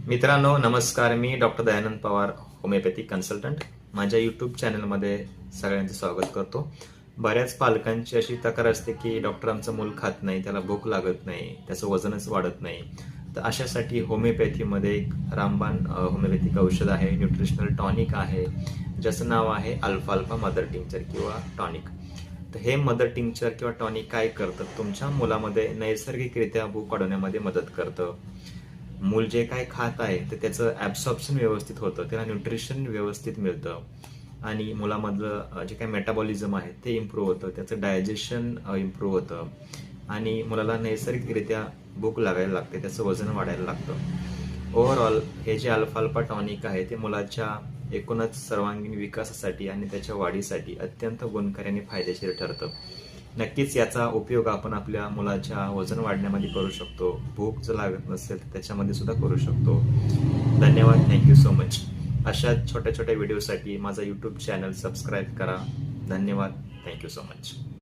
मित्रांनो नमस्कार. मी doctor Dayanand Pawar, homeopathic consultant. माझ्या यूट्यूब चॅनलमध्ये सगळ्यांचे स्वागत करतो. बऱ्याच पालकांची अशी तक्रार असते की डॉक्टर आमचं मूल खात नाही, त्याला भूक लागत नाही, त्याचं वजनच वाढत नाही. तर अशासाठी होमिओपॅथीमध्ये एक रामबाण होमिओपॅथिक औषध आहे, न्यूट्रिशनल टॉनिक आहे, ज्याचं नाव आहे अल्फा अल्फा मदर टिंक्चर किंवा टॉनिक. तर हे मदर टिंक्चर किंवा टॉनिक काय करतं, तुमच्या मुलामध्ये नैसर्गिकरित्या भूक वाढवण्यामध्ये मदत करतं. मूल जे काय खात आहे तर त्याचं ॲब्सॉर्प्शन व्यवस्थित होतं, त्याला न्यूट्रिशन व्यवस्थित मिळतं आणि मुलामधलं जे काही मेटाबॉलिझम आहे ते इम्प्रूव्ह होतं, त्याचं डायजेशन इम्प्रूव्ह होतं आणि मुलाला नैसर्गिकरित्या भूक लागायला लागते, त्याचं वजन वाढायला लागतं. ओव्हरऑल हे जे अल्फा अल्फा टॉनिक आहे ते मुलाच्या एकूणच सर्वांगीण विकासासाठी आणि त्याच्या वाढीसाठी अत्यंत गुणकारी आणि फायदेशीर ठरतं. नक्कीच याचा उपयोग आपण आपल्या मुलाच्या वजन वाढण्यामध्ये करू शकतो. भूक जर लागत नसेल तर त्याच्यामध्ये सुद्धा करू शकतो. धन्यवाद. Thank you so much. अशा छोट्या छोट्या व्हिडिओसाठी माझा यूट्यूब चॅनल सबस्क्राईब करा. धन्यवाद. Thank you so much.